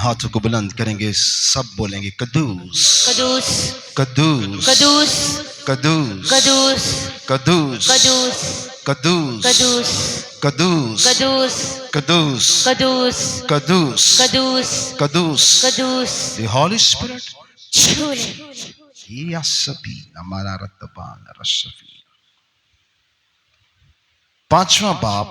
ہاتھوں کو بلند کریں گے, سب بولیں گے قدوس قدوس قدوس قدوس قدوس قدوس قدوس قدوس قدوس قدوس قدوس قدوس قدوس قدوس قدوس قدوس the Holy Spirit چھولے یا سبی ہمارا رتبان رشفی. پانچواں باب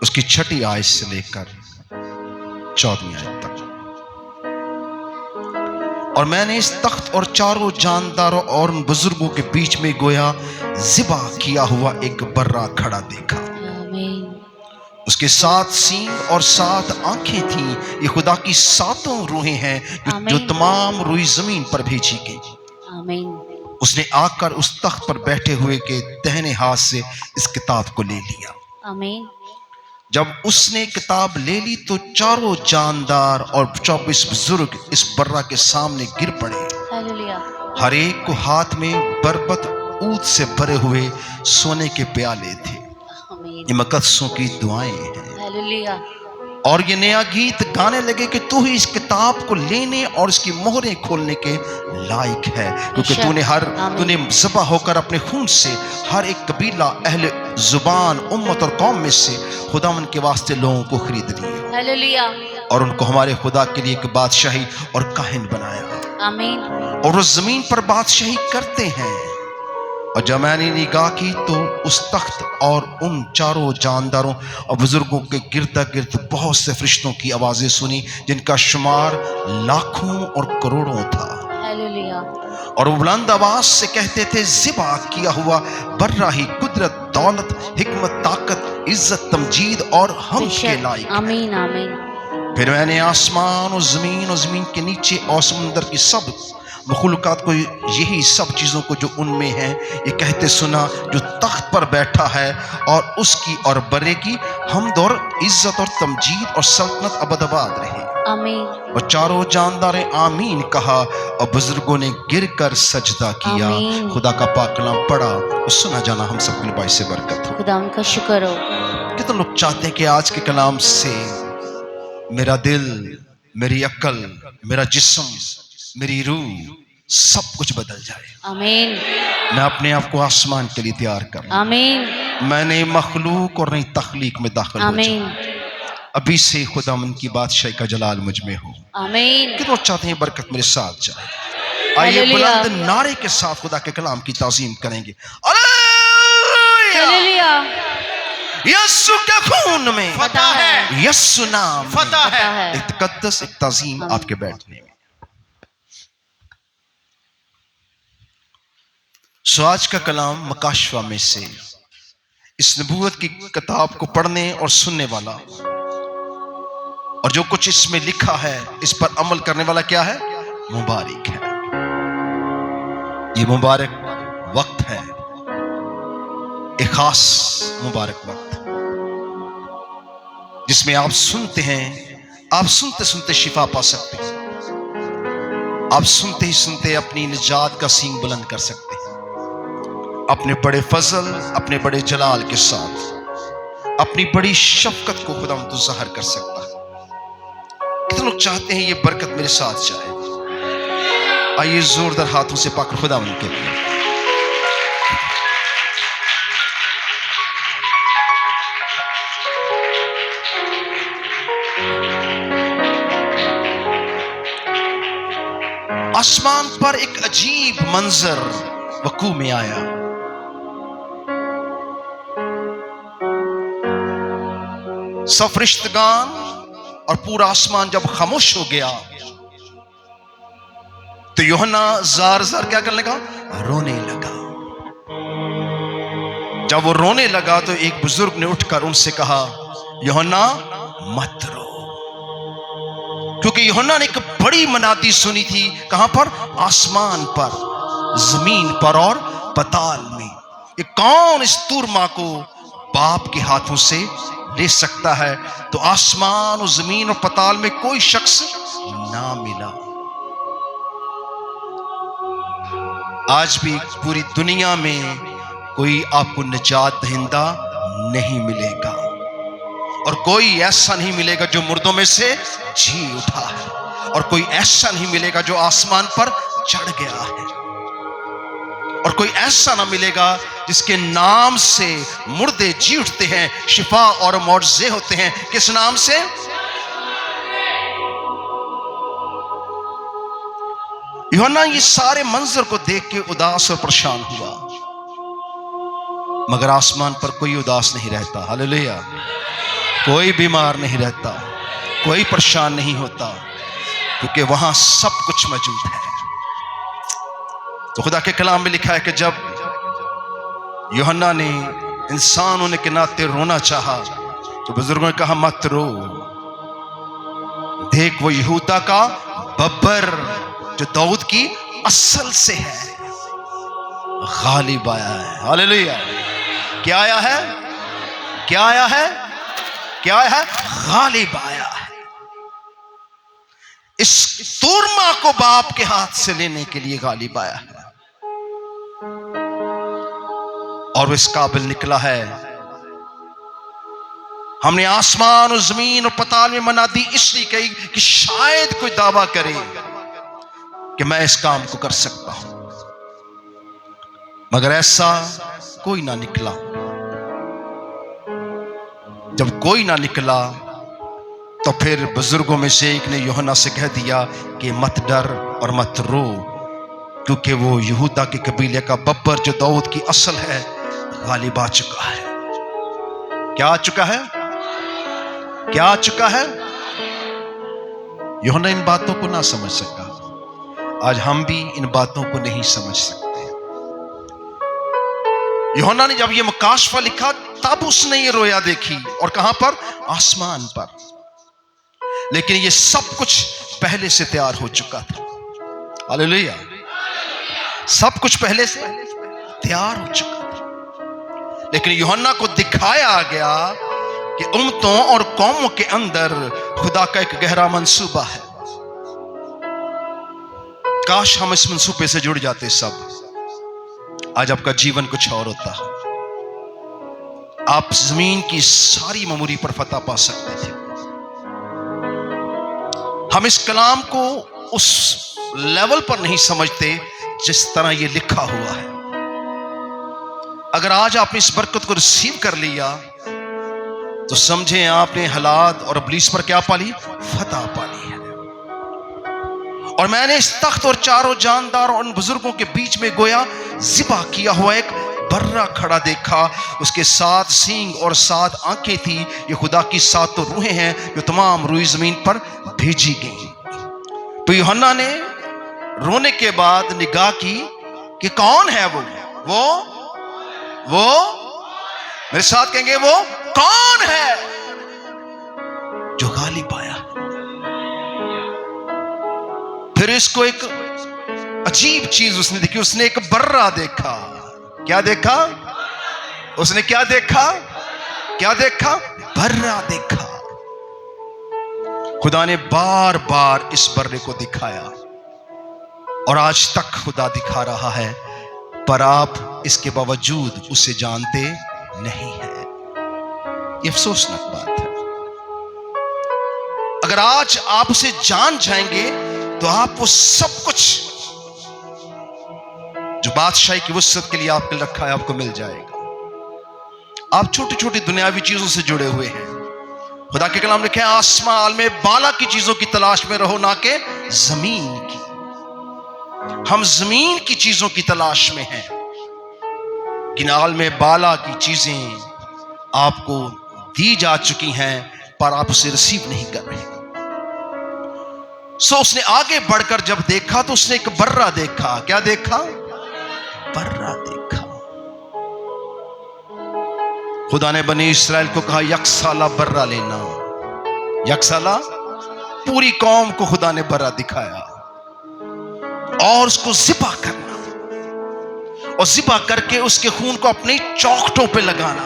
اس کی چھٹی آیت سے لے کر 14ویں آیت تک. اور میں نے اس تخت اور چاروں جانداروں اور ان بزرگوں کے بیچ میں گویا ذبح کیا ہوا ایک برہ کھڑا دیکھا. آمین اس کے 7 سینگ اور 7 آنکھیں تھیں. یہ خدا کی 7 روحیں ہیں جو تمام روئی زمین پر بھیجی گئی. آمین. اس نے آ کر اس تخت پر بیٹھے ہوئے کے دہنے ہاتھ سے اس کتاب کو لے لیا. آمین. جب اس نے کتاب لے لی تو چاروں جاندار اور 24 بزرگ اس برہ کے سامنے گر پڑے. ہیلیلویا. ہر ایک کو ہاتھ میں بربط عود سے بھرے ہوئے سونے کے پیالے تھے. آمین. یہ مقدسوں کی دعائیں ہیں. ہیلیلویا. اور یہ نیا گیت گانے لگے کہ تو ہی اس کتاب کو لینے اور اس کی مہریں کھولنے کے لائق ہے, کیونکہ تو نے ذبح ہو کر اپنے خون سے ہر ایک قبیلہ, اہل زبان, امت اور قوم میں سے خداوند کے واسطے لوگوں کو خرید لیا. ہیلیلویا. اور ان کو ہمارے خدا کے لیے ایک بادشاہی اور کاہن بنایا. آمین. اور وہ زمین پر بادشاہی کرتے ہیں. اور جب میں نے نگاہ کی تو اس تخت اور ان چاروں جانداروں اور بزرگوں کے گردا گرد بہت سے فرشتوں کی آوازیں سنی جن کا شمار لاکھوں اور کروڑوں تھا. ہیلیلویا. اور وہ بلند آواز سے کہتے تھے ذبح کیا ہوا برہ ہی قدرت, دولت, حکمت, طاقت, عزت, تمجید اور ہم کے لائق. آمین. آمین. پھر میں نے آسمان اور زمین کے نیچے اور سمندر کی سب مخلوقات کو, یہی سب چیزوں کو جو ان میں ہیں, یہ کہتے سنا جو تخت پر بیٹھا ہے اور اس کی اور برے کی حمد اور عزت اور تمجید اور سلطنت ابد آباد رہے. آمین. اور چاروں جاندار آمین کہا اور بزرگوں نے گر کر سجدہ کیا. آمین. خدا کا پاک کلام پڑھا اور سنا جانا ہم سب کے لیے باعث برکت ہو. خدا ان کا شکر ہو. کتنے لوگ چاہتے ہیں کہ آج کے کلام سے میرا دل, میری عقل, میرا جسم, میری روح سب کچھ بدل جائے. آمین. میں اپنے آپ کو آسمان کے لیے تیار کروں. آمین. میں نئی مخلوق اور نئی تخلیق میں داخل ہو آمین. جاؤں. ابھی سے خداوند کی بادشاہی کا جلال مجھ میں ہو. آمین. کتنے لوگ چاہتے ہیں برکت میرے ساتھ جائے؟ آئیے بلند نعرے کے ساتھ خدا کے کلام کی تعظیم کریں گے. ہیلیلویا. یسو کے خون میں فتح ہے. یسو نام فتح ہے. ایک تقدس, ایک تعظیم آپ کے بیٹھنے میں. سو آج کا کلام مکاشفہ میں سے اس نبوت کی کتاب کو پڑھنے اور سننے والا اور جو کچھ اس میں لکھا ہے اس پر عمل کرنے والا کیا ہے؟ مبارک ہے. یہ مبارک وقت ہے, ایک خاص مبارک وقت جس میں آپ سنتے ہیں, آپ سنتے سنتے شفا پا سکتے ہیں. آپ سنتے ہی سنتے اپنی نجات کا سینگ بلند کر سکتے ہیں. اپنے بڑے فضل, اپنے بڑے جلال کے ساتھ اپنی بڑی شفقت کو خدا تو ظاہر کر سکتا ہے. کتنے لوگ چاہتے ہیں یہ برکت میرے ساتھ جائے؟ آئیے زوردار ہاتھوں سے پاک خدا ان کے لیے. آسمان پر ایک عجیب منظر وقوع میں آیا. سب فرشتگان اور پورا آسمان جب خاموش ہو گیا تو یوحنا زار زار کیا کرنے لگا؟ رونے لگا. جب وہ رونے لگا تو ایک بزرگ نے اٹھ کر ان سے کہا یوحنا مت رو, کیونکہ یوحنا نے ایک بڑی منادی سنی تھی. کہاں پر؟ آسمان پر, زمین پر اور پتال میں. یہ کون اس طور ماں کو باپ کے ہاتھوں سے لے سکتا ہے؟ تو آسمان اور زمین اور پتال میں کوئی شخص نہ ملا. آج بھی پوری دنیا میں کوئی آپ کو نجات دہندہ नहीं मिलेगा, और कोई ऐसा नहीं मिलेगा जो मुर्दों में से जी उठा है, और कोई ऐसा नहीं मिलेगा जो आसमान पर चढ़ गया है, और कोई ऐसा ना मिलेगा जिसके नाम से मुर्दे जी उठते हैं, शिफा और मौजज़े होते हैं। किस नाम से? यूहन्ना ये सारे मंजर को देख के उदास और परेशान हुआ, मगर आसमान पर कोई उदास नहीं रहता। हालेलुया। कोई बीमार नहीं रहता, कोई परेशान नहीं होता, क्योंकि वहां सब कुछ मौजूद है। तो खुदा के कलाम में लिखा है कि जब यूहन्ना ने इंसान होने के नाते रोना चाहा, तो बुजुर्गों ने कहा मत रो, देख वो यहूदा का बब्बर जो दाऊद की असल से है, गालिब आया है। हालेलुया। क्या आया है? क्या आया है? क्या आया है? गालिब आया है। इस तूरमा को बाप के हाथ से लेने के लिए गालिब आया है, और वो इस काबिल निकला है। हमने आसमान और जमीन और पताल में मनादी इसलिए कही कि शायद कोई दावा करे कि मैं इस काम को कर सकता हूं, मगर ऐसा कोई ना निकला। जब कोई ना निकला तो फिर बुजुर्गों में से एक ने यूहन्ना से कह दिया कि मत डर और मत रो, क्योंकि वो यहूदा के कबीले का बब्बर जो दाऊद की असल है गालिब आ चुका है। क्या आ चुका है? क्या आ चुका है? यूहन्ना इन बातों को ना समझ सका। आज हम भी इन बातों को नहीं समझ सकते। यूहन्ना ने जब ये मुकाशफा लिखा तब उसने ये रोया देखी, और कहां पर? आसमान पर। लेकिन ये सब कुछ पहले से तैयार हो चुका था। हालेलुया। सब कुछ पहले से तैयार हो चुका था, लेकिन यूहन्ना को दिखाया गया कि उम्मतों और कौमों के अंदर खुदा का एक गहरा मंसूबा है। काश हम इस मंसूबे से जुड़ जाते सब, आज आपका जीवन कुछ और होता। आप जमीन की सारी ममूरी पर फतह पा सकते थे। हम इस कलाम को उस लेवल पर नहीं समझते जिस तरह ये लिखा हुआ है। अगर आज आपने इस बरकत को रिसीव कर लिया तो समझें आपने हालात और इब्लीस पर क्या पाली? फतह पाली है। और मैंने इस तख्त और चारों जानदार और उन बुजुर्गों के बीच में गोया ज़िबा किया हुआ एक बर्रा खड़ा देखा। उसके 7 सींग और 7 आंखें थी। ये खुदा की 7 रूहें हैं जो तमाम रूई जमीन पर भेजी गई। तो यूहन्ना ने रोने के बाद निगाह की कि कौन है वो मेरे साथ कहेंगे, वो कौन है जो गालिब आया। फिर इसको एक अजीब चीज उसने देखी। उसने एक बर्रा देखा। क्या देखा? उसने क्या देखा? क्या देखा? बर्रा देखा। खुदा ने बार बार इस बर्रे को दिखाया और आज तक खुदा दिखा रहा है, पर आप इसके बावजूद उसे जानते नहीं हैं। ये अफसोसनाक बात है। अगर आज आप उसे जान जाएंगे तो आप वो सब कुछ जो बादशाही की वसअत के लिए आपके रखा है आपको मिल जाएगा। आप छोटी छोटी दुनियावी चीजों से जुड़े हुए हैं। खुदा के कलाम लिखे हैं, आसमान में बाला की चीजों की तलाश में रहो, ना कि जमीन की। हम जमीन की चीजों की तलाश में हैं। गिनाल में बाला की चीजें आपको दी जा चुकी हैं, पर आप उसे रिसीव नहीं कर रहे। सो उसने आगे बढ़कर जब देखा तो उसने एक बर्रा देखा। क्या देखा? बर्रा देखा। खुदा ने बनी इस्राएल को कहा, यकसाला बर्रा लेना। यकसाला पूरी कौम को खुदा ने बर्रा दिखाया और उसको ज़िबा करना, और ज़िबा करके उसके खून को अपनी चौखटों पे लगाना।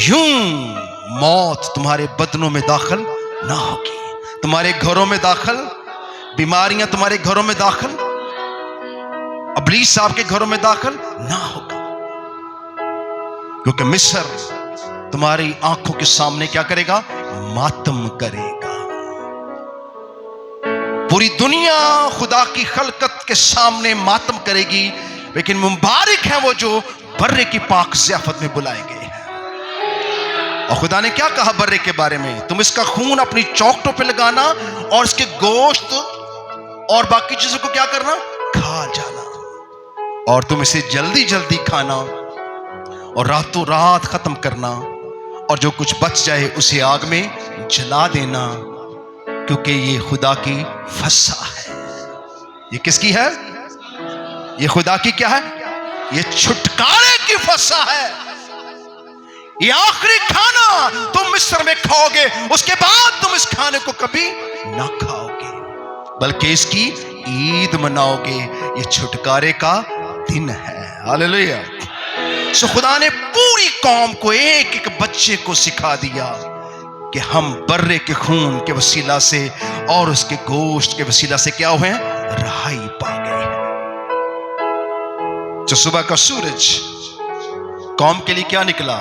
यूं मौत तुम्हारे बदनों में दाखिल ना होगी, तुम्हारे घरों में दाखिल, बीमारियां तुम्हारे घरों में दाखिल, इब्लीस आपके घरों में दाखिल ना होगा। क्योंकि मिस्र तुम्हारी आंखों के सामने क्या करेगा? मातम करेगा। पूरी दुनिया खुदा की खलकत के सामने मातम करेगी, लेकिन मुबारक है वो जो बर्रे की पाक ज़ियाफत में बुलाए गए हैं। और खुदा ने क्या कहा बर्रे के बारे में? तुम इसका खून अपनी चौखटों पे लगाना और इसके गोश्त और बाकी चीजों को क्या करना? खा जाना। और तुम इसे जल्दी जल्दी खाना और रातों रात खत्म करना, और जो कुछ बच जाए उसे आग में जला देना, क्योंकि ये खुदा की फसा है। ये किसकी है? ये खुदा की क्या है? ये छुटकारे की फसा है। ये आखिरी खाना तुम मिस्र में खाओगे, उसके बाद तुम इस खाने को कभी ना खाओगे, बल्कि इसकी ईद मनाओगे। ये छुटकारे का दिन है। हालेलुया। सो खुदा ने पूरी कौम को, एक एक बच्चे को सिखा दिया कि हम बर्रे के खून के वसीला से और उसके गोश्त के वसीला से क्या हुए? रहाई पा गए। जो सुबह का सूरज कौम के लिए क्या निकला?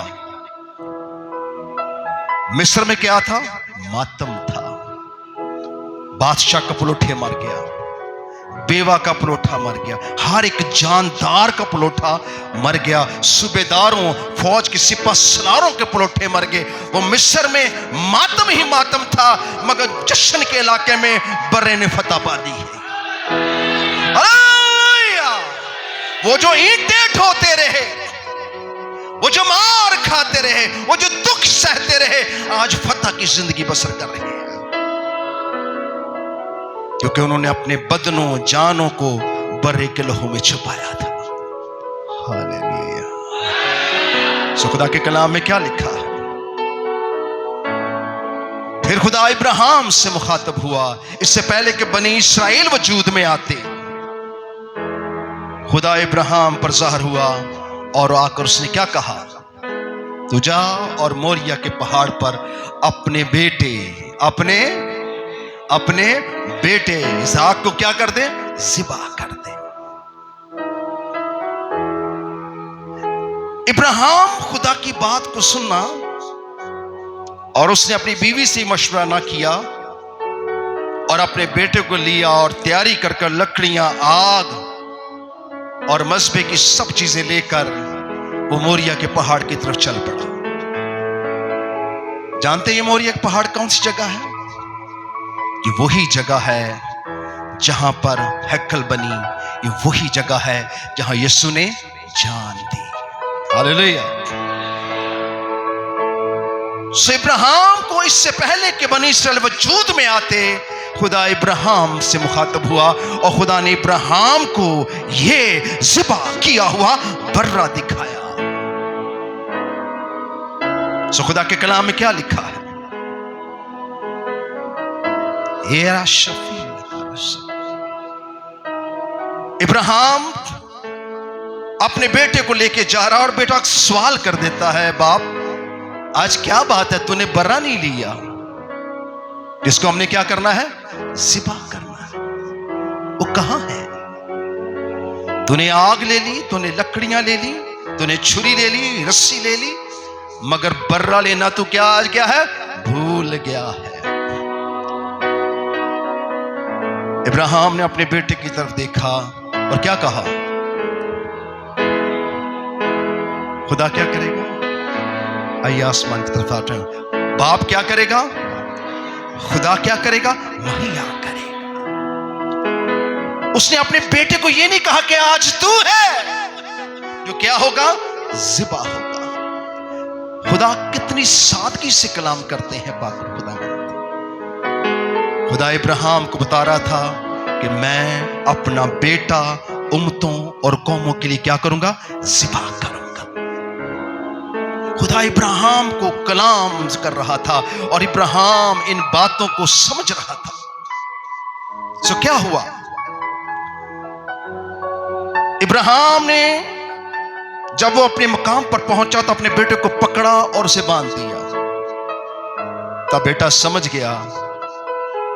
मिस्र में क्या था? मातम था। बादशाह का पलोठे मर गया, बेवा का पलोठा मर गया, हर एक जानदार का पलोठा मर गया, सूबेदारों, फौज के सिपा सलारों के पलोठे मर गए। वो मिस्र में मातम ही मातम था, मगर जश्न के इलाके में बर्रे ने फतह पा दी है। वो जो ईंटें ढोते रहे, वो जो मार खाते रहे, वो जो दुख सहते रहे, आज फतह की जिंदगी बसर कर रहे हैं, क्योंकि उन्होंने अपने बदनों जानों को बर्रे के लहू में छुपाया था। हालेलुया। सो खुदा के कलाम में क्या लिखा है? फिर खुदा इब्राहिम से मुखातब हुआ। इससे पहले कि बनी इस्राएल वजूद में आते, खुदा इब्राहिम पर ज़ाहिर हुआ और आकर उसने क्या कहा? तू जा और मोरिया के पहाड़ पर अपने बेटे इसहाक को क्या कर दे? ज़िबा कर दे। इब्राहिम खुदा की बात को सुनना, और उसने अपनी बीवी से मशवरा ना किया और अपने बेटे को लिया और तैयारी कर लकड़ियां, आग और मज़बे की सब चीजें लेकर वो मोरिया के पहाड़ की तरफ चल पड़ा। जानते हैं ये मोरिया के पहाड़ कौन सी जगह है? ये वही जगह है जहां पर हैकल बनी। ये वही जगह है जहां यीशु ने जान दी। हालेलुया। सो इब्राहिम को इससे पहले कि बनी इस्राएल वजूद में आते, खुदा इब्राहिम से मुखातब हुआ और खुदा ने इब्राहिम को ये ज़िबा किया हुआ बर्रा दिखाया। सो खुदा के कलाम में क्या लिखा है? इब्राहिम अपने बेटे को लेके जा रहा और बेटा सवाल कर देता है, बाप आज क्या बात है, तूने बर्रा नहीं लिया? जिसको हमने क्या करना है? ज़िबा करना है। वो कहां है? तूने आग ले ली, तूने लकड़ियां ले ली, तूने छुरी ले ली, रस्सी ले ली, मगर बर्रा लेना तू क्या आज क्या है? भूल गया है। इब्राहिम ने अपने बेटे की तरफ देखा और क्या कहा? खुदा क्या करेगा? आइए आसमान की तरफ आते हैं। बाप क्या करेगा? खुदा क्या करेगा? मुहैया करेगा। उसने अपने बेटे को यह नहीं कहा कि आज तू है, जो क्या होगा? ज़िबा होगा। खुदा कितनी सादगी से कलाम करते हैं पाक खुदा। खुदा इब्राहिम को बता रहा था कि मैं अपना बेटा उम्मतों और कौमों के लिए क्या करूंगा? ज़िबा करूंगा। खुदा इब्राहिम को कलाम कर रहा था और इब्राहिम इन बातों को समझ रहा था। सो क्या हुआ? इब्राहिम ने जब वो अपने मकाम पर पहुंचा तो अपने बेटे को पकड़ा और उसे बांध दिया। तब बेटा समझ गया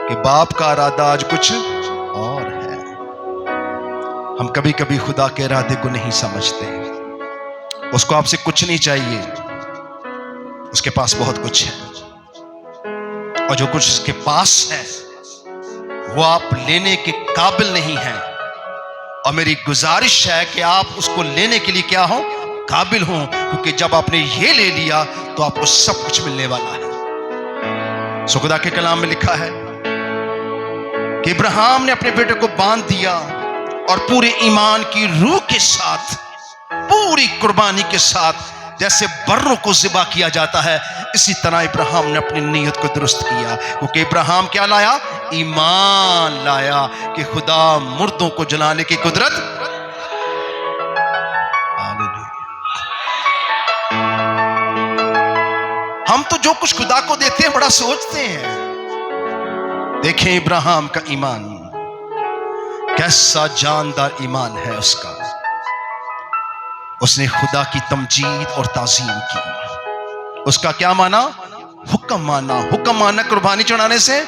कि बाप का इरादा आज कुछ और है। हम कभी कभी खुदा के इरादे को नहीं समझते। اس کو آپ سے کچھ نہیں چاہیے، اس کے پاس بہت کچھ ہے، اور جو کچھ اس کے پاس ہے وہ آپ لینے کے قابل نہیں ہیں، اور میری گزارش ہے کہ آپ اس کو لینے کے لیے کیا ہو؟ قابل ہوں، کیونکہ جب آپ نے یہ لے لیا تو آپ کو سب کچھ ملنے والا ہے۔ سو خدا کے کلام میں لکھا ہے کہ ابراہیم نے اپنے بیٹے کو باندھ دیا اور پورے ایمان کی روح کے ساتھ، پوری قربانی کے ساتھ، جیسے بروں کو ذبح کیا جاتا ہے، اسی طرح ابراہیم نے اپنی نیت کو درست کیا، کیونکہ ابراہیم کیا لایا؟ ایمان لایا کہ خدا مردوں کو جلانے کی قدرت۔ ہم تو جو کچھ خدا کو دیتے ہیں بڑا سوچتے ہیں۔ دیکھیں ابراہیم کا ایمان کیسا جاندار ایمان ہے اس کا، اس نے خدا کی تمجید اور تعظیم کی۔ اس کا کیا مانا؟ حکم مانا۔ حکم مانا قربانی چڑھانے سے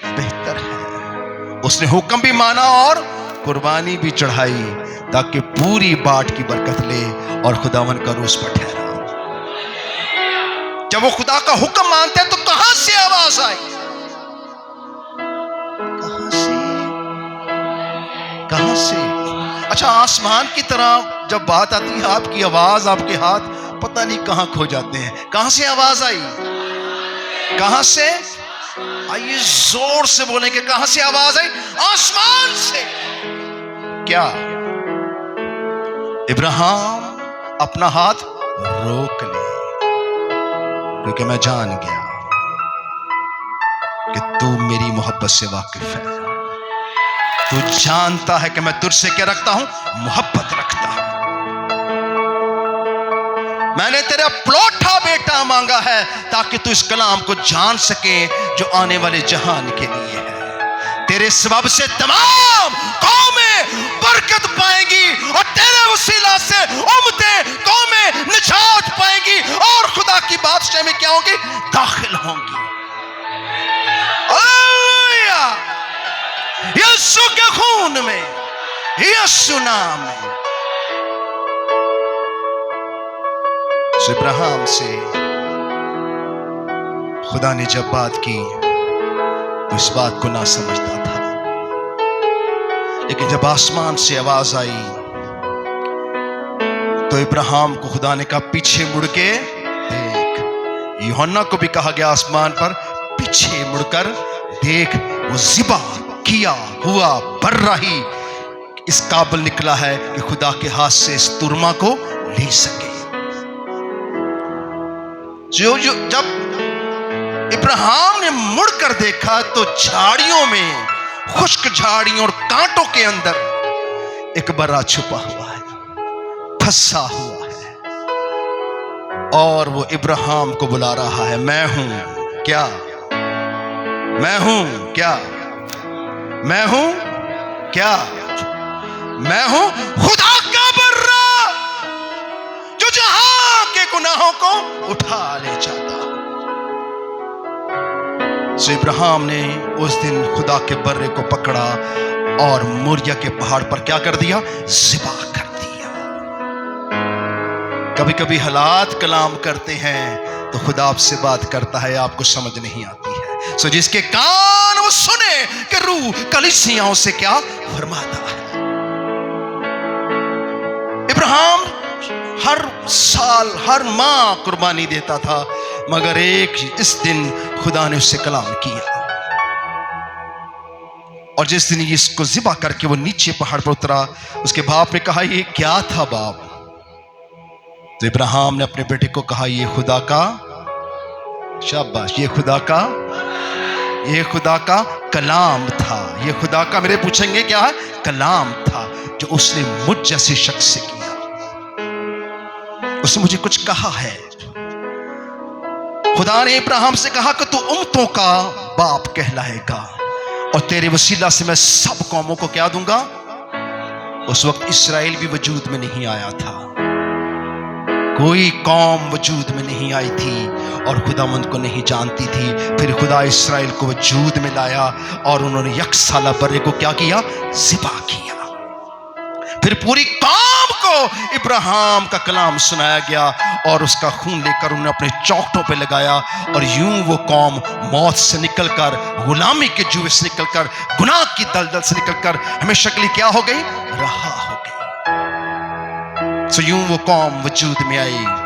بہتر ہے۔ اس نے حکم بھی مانا اور قربانی بھی چڑھائی تاکہ پوری باٹ کی برکت لے اور خداوند کا روز پر ٹھہرا۔ جب وہ خدا کا حکم مانتے ہیں تو کہاں سے آواز آئی؟ کہاں سے؟ اچھا، آسمان کی طرح جب بات آتی ہے آپ کی آواز، آپ کے ہاتھ پتہ نہیں کہاں کھو جاتے ہیں۔ کہاں سے آواز آئی؟ کہاں سے؟ آئیے زور سے بولیں کہ کہاں سے آواز آئی؟ آسمان سے۔ کیا؟ ابراہیم اپنا ہاتھ روک لے، کیونکہ میں جان گیا کہ تو میری محبت سے واقف ہے، تو جانتا ہے کہ میں تجھ سے کیا رکھتا ہوں؟ محبت رکھتا ہوں۔ میں نے تیرا پلوٹا بیٹا مانگا ہے تاکہ تو اس کلام کو جان سکے جو آنے والے جہان کے لیے ہے۔ تیرے سبب سے تمام قومیں برکت پائیں گی، اور تیرے وسیلہ سے امتیں قومیں نجات پائیں گی، اور خدا کی بادشاہ میں کیا ہوں گی؟ داخل ہوں گی۔ ہلیلویا! یسوع کے خون میں، یسوع نام میں۔ ابراہیم سے خدا نے جب بات کی تو اس بات کو نہ سمجھتا تھا، لیکن جب آسمان سے آواز آئی تو ابراہیم کو خدا نے کہا پیچھے مڑ کے دیکھ۔ یوحنا کو بھی کہا گیا آسمان پر پیچھے مڑ کر دیکھ۔ وہ ذبح کیا ہوا برہ ہی اس قابل نکلا ہے کہ خدا کے ہاتھ سے اس ترما کو لے سکے۔ جب ابراہیم نے مڑ کر دیکھا تو جھاڑیوں میں، خشک جھاڑیوں اور کانٹوں کے اندر ایک برا چھپا ہوا ہے، پھنسا ہوا ہے، اور وہ ابراہیم کو بلا رہا ہے، میں ہوں کیا؟ میں ہوں کیا؟ میں ہوں کیا؟ میں ہوں خدا کا برا جو جہاں کے گناہوں کو اٹھا لے جاتا۔ سو ابراہیم نے اس دن خدا کے برے کو پکڑا اور موریا کے پہاڑ پر کیا کر دیا؟ ذبح کر دیا۔ کبھی کبھی حالات کلام کرتے ہیں تو خدا آپ سے بات کرتا ہے، آپ کو سمجھ نہیں آتی ہے۔ سو جس کے کان وہ سنے کہ روح کلیسیاؤں سے کیا فرماتا ہے۔ ابراہیم ہر سال، ہر ماہ قربانی دیتا تھا، مگر ایک اس دن خدا نے اس سے کلام کیا، اور جس دن اس کو ذبح کر کے وہ نیچے پہاڑ پر اترا، اس کے باپ نے کہا یہ کیا تھا باپ؟ تو ابراہیم نے اپنے بیٹے کو کہا یہ خدا کا، شاباش، یہ خدا کا کلام تھا، یہ خدا کا، میرے پوچھیں گے کیا ہے؟ کلام تھا جو اس نے مجھ جیسے شخص سے کیا۔ اس نے مجھے کچھ کہا ہے۔ خدا نے ابراہیم سے کہا کہ تو امتوں کا باپ کہلائے گا، اور تیرے وسیلہ سے میں سب قوموں کو کیا دوں گا؟ اس وقت اسرائیل بھی وجود میں نہیں آیا تھا، کوئی قوم وجود میں نہیں آئی تھی اور خداوند کو نہیں جانتی تھی۔ پھر خدا اسرائیل کو وجود میں لایا اور انہوں نے یک سالہ برے کو کیا کیا؟ ذبح کیا۔ پھر پوری قوم کو इब्राहिम का कलाम सुनाया गया और उसका खून लेकर उन्होंने अपने चौखटों पे लगाया और यूं वो कौम मौत से निकलकर, गुलामी के जुए से निकलकर, गुनाह की दलदल से निकलकर हमेशा के लिए क्या हो गई? रहा हो गई। सो यूं वो कौम वजूद में आई